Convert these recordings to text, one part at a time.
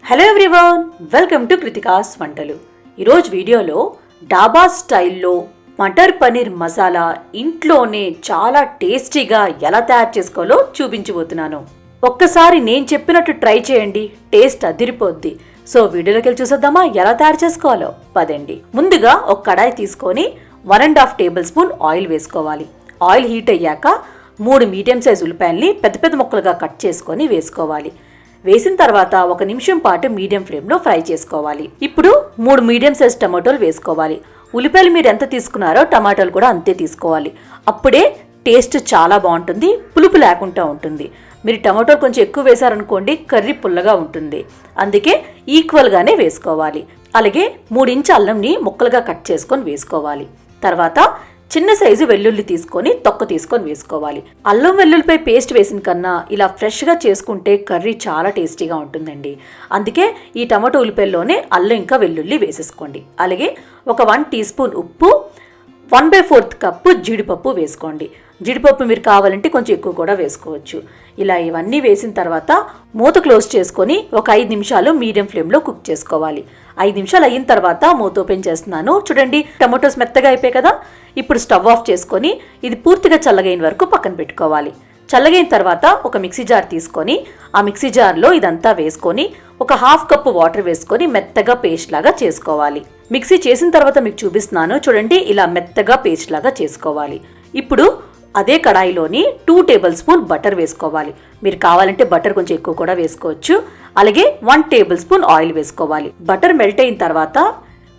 Hello everyone, welcome to Kritika's వంటలు. ఈరోజు వీడియోలో డాబా స్టైల్లో మటర్ పనీర్ మసాలా ఇంట్లోనే చాలా టేస్టీగా ఎలా తయారు చేసుకోవాలో చూపించబోతున్నాను. ఒక్కసారి నేను చెప్పినట్టు ట్రై చేయండి, టేస్ట్ అదిరిపోద్ది. సో వీడియోలోకి వెళ్ళి చూసేద్దామా ఎలా తయారు చేసుకోవాలో. పదండి. ముందుగా ఒక కడాయి తీసుకొని 1.5 టేబుల్ స్పూన్ ఆయిల్ వేసుకోవాలి. ఆయిల్ హీట్ అయ్యాక 3 మీడియం సైజ్ ఉల్లిపాయల్ని పెద్ద పెద్ద ముక్కలుగా కట్ చేసుకొని వేసుకోవాలి. వేసిన తర్వాత 1 నిమిషం పాటు మీడియం ఫ్లేమ్లో ఫ్రై చేసుకోవాలి. ఇప్పుడు 3 మీడియం సైజ్ టమాటోలు వేసుకోవాలి. ఉల్లిపాయలు మీరు ఎంత తీసుకున్నారో టమాటోలు కూడా అంతే తీసుకోవాలి. అప్పుడే టేస్ట్ చాలా బాగుంటుంది, పులుపు లేకుండా ఉంటుంది. మీరు టమాటోలు కొంచెం ఎక్కువ వేశారనుకోండి, కర్రీ పుల్లగా ఉంటుంది. అందుకే ఈక్వల్గానే వేసుకోవాలి. అలాగే 3 ఇంచు అల్లంని ముక్కలుగా కట్ చేసుకొని వేసుకోవాలి. తర్వాత చిన్న సైజు వెల్లుల్లి తీసుకొని తొక్క తీసుకొని వేసుకోవాలి. అల్లం వెల్లుల్లిపై పేస్ట్ వేసిన కన్నా ఇలా ఫ్రెష్గా చేసుకుంటే కర్రీ చాలా టేస్టీగా ఉంటుందండి. అందుకే ఈ టమాటో ఉల్లిపాయల్లోనే అల్లం ఇంకా వెల్లుల్లి వేసేసుకోండి. అలాగే ఒక 1 టీ స్పూన్ ఉప్పు, 1/4 కప్పు జీడిపప్పు వేసుకోండి. జీడిపప్పు మీరు కావాలంటే కొంచెం ఎక్కువ కూడా వేసుకోవచ్చు. ఇలా ఇవన్నీ వేసిన తర్వాత మూత క్లోజ్ చేసుకొని ఒక 5 నిమిషాలు మీడియం ఫ్లేమ్లో కుక్ చేసుకోవాలి. 5 నిమిషాలు అయిన తర్వాత మూత ఓపెన్ చేస్తున్నాను. చూడండి, టమాటోస్ మెత్తగా అయిపోయాయి కదా. ఇప్పుడు స్టవ్ ఆఫ్ చేసుకొని ఇది పూర్తిగా చల్లగైన వరకు పక్కన పెట్టుకోవాలి. చల్లగైన తర్వాత ఒక మిక్సీ జార్ తీసుకొని ఆ మిక్సీ జార్లో ఇదంతా వేసుకొని ఒక 1/2 కప్పు వాటర్ వేసుకొని మెత్తగా పేస్ట్ లాగా చేసుకోవాలి. మిక్సీ చేసిన తర్వాత మీకు చూపిస్తున్నాను. చూడండి, ఇలా మెత్తగా పేస్ట్ లాగా చేసుకోవాలి. ఇప్పుడు అదే కడాయిలోని 2 టేబుల్ స్పూన్ బటర్ వేసుకోవాలి. మీరు కావాలంటే బటర్ కొంచెం ఎక్కువ కూడా వేసుకోవచ్చు. అలాగే 1 టేబుల్ స్పూన్ ఆయిల్ వేసుకోవాలి. బటర్ మెల్ట్ అయిన తర్వాత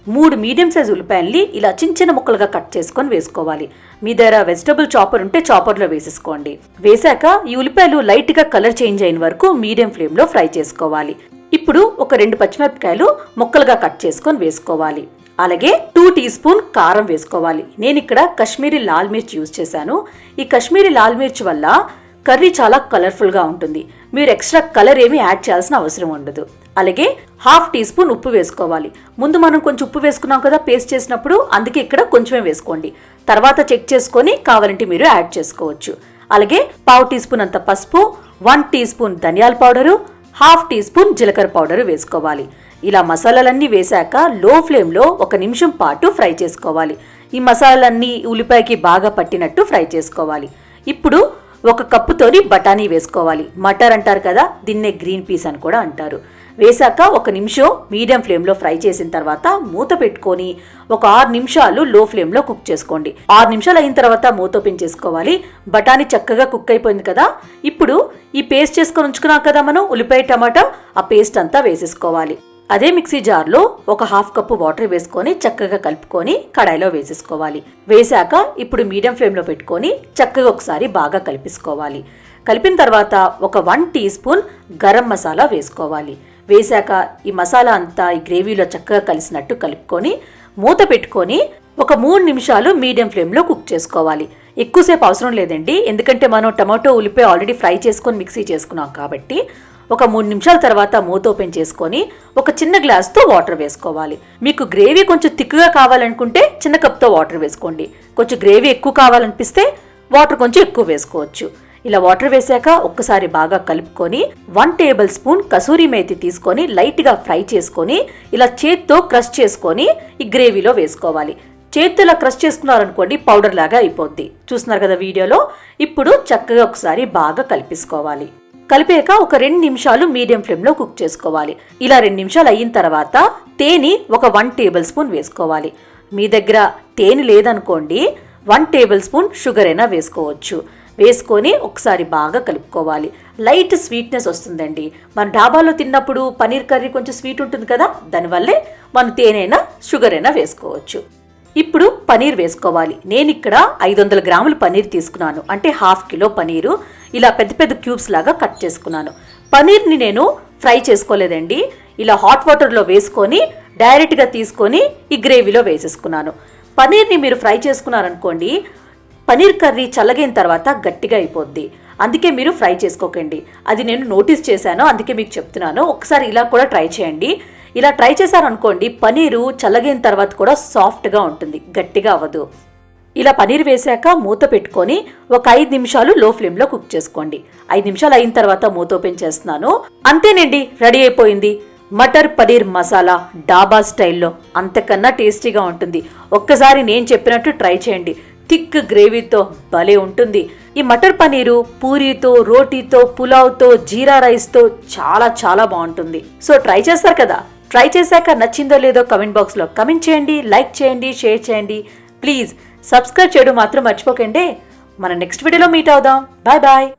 3 మీడియం సైజ్ ఉల్లిపాయల్ని ఇలా చిన్న చిన్న ముక్కలుగా కట్ చేసుకొని వేసుకోవాలి. మీ దగ్గర వెజిటబుల్ చాపర్ ఉంటే చాపర్లో వేసేసుకోండి. వేసాక ఈ ఉల్లిపాయలు లైట్గా కలర్ చేంజ్ అయిన వరకు మీడియం ఫ్లేమ్లో ఫ్రై చేసుకోవాలి. ఇప్పుడు ఒక 2 పచ్చిమిరపకాయలు ముక్కలుగా కట్ చేసుకొని వేసుకోవాలి. అలాగే 2 టీ స్పూన్ కారం వేసుకోవాలి. నేను ఇక్కడ కాశ్మీరీ లాల్ మిర్చి యూజ్ చేశాను. ఈ కాశ్మీరీ లాల్ మిర్చి వల్ల కర్రీ చాలా కలర్ఫుల్గా ఉంటుంది. మీరు ఎక్స్ట్రా కలర్ ఏమీ యాడ్ చేయాల్సిన అవసరం ఉండదు. అలాగే 1/2 టీ స్పూన్ ఉప్పు వేసుకోవాలి. ముందు మనం కొంచెం ఉప్పు వేసుకున్నాం కదా పేస్ట్ చేసినప్పుడు, అందుకే ఇక్కడ కొంచెమే వేసుకోండి. తర్వాత చెక్ చేసుకొని కావాలంటే మీరు యాడ్ చేసుకోవచ్చు. అలాగే 1/2 టీ స్పూన్ అంత పసుపు, 1 టీ స్పూన్ ధనియాల పౌడరు, 1/2 టీ స్పూన్ జీలకర్ర పౌడరు వేసుకోవాలి. ఇలా మసాలాలన్నీ వేశాక లో ఫ్లేమ్లో 1 నిమిషం పాటు ఫ్రై చేసుకోవాలి. ఈ మసాలాలన్నీ ఉల్లిపాయకి బాగా పట్టినట్టు ఫ్రై చేసుకోవాలి. ఇప్పుడు 1 కప్పుతోని బఠానీ వేసుకోవాలి. మటర్ అంటారు కదా, దీన్నే గ్రీన్ పీస్ అని కూడా అంటారు. వేశాక 1 నిమిషం మీడియం ఫ్లేమ్లో ఫ్రై చేసిన తర్వాత మూత పెట్టుకొని ఒక 6 నిమిషాలు లో ఫ్లేమ్లో కుక్ చేసుకోండి. 6 నిమిషాలు అయిన తర్వాత మూత ఓపెన్ చేసుకోవాలి. బఠానీ చక్కగా కుక్ అయిపోయింది కదా. ఇప్పుడు ఈ పేస్ట్ చేసుకొని ఉంచుకున్నాం కదా మనం ఉల్లిపాయ టమాటా, ఆ పేస్ట్ అంతా వేసేసుకోవాలి. అదే మిక్సీ జార్లో ఒక 1/2 కప్పు వాటర్ వేసుకొని చక్కగా కలుపుకొని కడాయిలో వేసేసుకోవాలి. వేశాక ఇప్పుడు మీడియం ఫ్లేమ్లో పెట్టుకొని చక్కగా ఒకసారి బాగా కలిపేసుకోవాలి. కలిపిన తర్వాత ఒక 1 టీ స్పూన్ గరం మసాలా వేసుకోవాలి. వేశాక ఈ మసాలా అంతా ఈ గ్రేవీలో చక్కగా కలిసినట్టు కలుపుకొని మూత పెట్టుకొని ఒక 3 నిమిషాలు మీడియం ఫ్లేమ్లో కుక్ చేసుకోవాలి. ఎక్కువసేపు అవసరం లేదండి, ఎందుకంటే మనం టమాటో ఉల్లిపాయ ఆల్రెడీ ఫ్రై చేసుకొని మిక్సీ చేసుకున్నాం కాబట్టి. ఒక 3 నిమిషాల తర్వాత మూత ఓపెన్ చేసుకొని ఒక చిన్న గ్లాస్తో వాటర్ వేసుకోవాలి. మీకు గ్రేవీ కొంచెం థిక్గా కావాలనుకుంటే చిన్న కప్తో వాటర్ వేసుకోండి. కొంచెం గ్రేవీ ఎక్కువ కావాలనిపిస్తే వాటర్ కొంచెం ఎక్కువ వేసుకోవచ్చు. ఇలా వాటర్ వేసాక ఒక్కసారి బాగా కలుపుకొని 1 టేబుల్ స్పూన్ కసూరి మేతి తీసుకొని లైట్గా ఫ్రై చేసుకొని ఇలా చేత్తో క్రష్ చేసుకొని ఈ గ్రేవీలో వేసుకోవాలి. చేత్తో ఇలా క్రష్ చేసుకున్నారనుకోండి పౌడర్ లాగా అయిపోద్ది. చూస్తున్నారు కదా వీడియోలో. ఇప్పుడు చక్కగా ఒకసారి బాగా కలిపేసుకోవాలి. కలిపాక ఒక 2 నిమిషాలు మీడియం ఫ్లేమ్లో కుక్ చేసుకోవాలి. ఇలా 2 నిమిషాలు అయిన తర్వాత తేనె ఒక 1 టేబుల్ స్పూన్ వేసుకోవాలి. మీ దగ్గర తేనె లేదనుకోండి 1 టేబుల్ స్పూన్ షుగర్ అయినా వేసుకోవచ్చు. వేసుకొని ఒకసారి బాగా కలుపుకోవాలి. లైట్ స్వీట్నెస్ వస్తుందండి. మన డాబాలో తిన్నప్పుడు పనీర్ కర్రీ కొంచెం స్వీట్ ఉంటుంది కదా, దానివల్లే మనం తేనైనా షుగర్ అయినా వేసుకోవచ్చు. ఇప్పుడు పనీర్ వేసుకోవాలి. నేను ఇక్కడ 500 గ్రాముల పనీర్ తీసుకున్నాను, అంటే 1/2 కిలో పనీరు. ఇలా పెద్ద పెద్ద క్యూబ్స్ లాగా కట్ చేసుకున్నాను. పనీర్ని నేను ఫ్రై చేసుకోలేదండి, ఇలా హాట్ వాటర్లో వేసుకొని డైరెక్ట్గా తీసుకొని ఈ గ్రేవీలో వేసేసుకున్నాను. పనీర్ని మీరు ఫ్రై చేసుకున్నారనుకోండి, పనీర్ కర్రీ చల్లగైన తర్వాత గట్టిగా అయిపోద్ది. అందుకే మీరు ఫ్రై చేసుకోకండి. అది నేను నోటీస్ చేశాను, అందుకే మీకు చెప్తున్నాను. ఒకసారి ఇలా కూడా ట్రై చేయండి. ఇలా ట్రై చేశారనుకోండి, పనీరు చల్లగైన తర్వాత కూడా సాఫ్ట్గా ఉంటుంది, గట్టిగా అవ్వదు. ఇలా పనీర్ వేశాక మూత పెట్టుకొని ఒక 5 నిమిషాలు లో ఫ్లేమ్లో కుక్ చేసుకోండి. 5 నిమిషాలు అయిన తర్వాత మూత ఓపెన్ చేస్తున్నాను. అంతేనండి, రెడీ అయిపోయింది. మటర్ పనీర్ మసాలా డాబా స్టైల్లో అంతకన్నా టేస్టీగా ఉంటుంది. ఒక్కసారి నేను చెప్పినట్టు ట్రై చేయండి. థిక్ గ్రేవీతో భలే ఉంటుంది. ఈ మటర్ పనీరు పూరీతో, రోటీతో, పులావ్తో, జీరా రైస్తో చాలా చాలా బాగుంటుంది. సో ట్రై చేస్తారు కదా. ట్రై చేశాక నచ్చిందో లేదో కమెంట్ బాక్స్లో కమెంట్ చేయండి, లైక్ చేయండి, షేర్ చేయండి. ప్లీజ్ సబ్స్క్రైబ్ చేయడం మాత్రం మర్చిపోకండి. మన నెక్స్ట్ వీడియోలో మీట్ అవుదాం. Bye bye.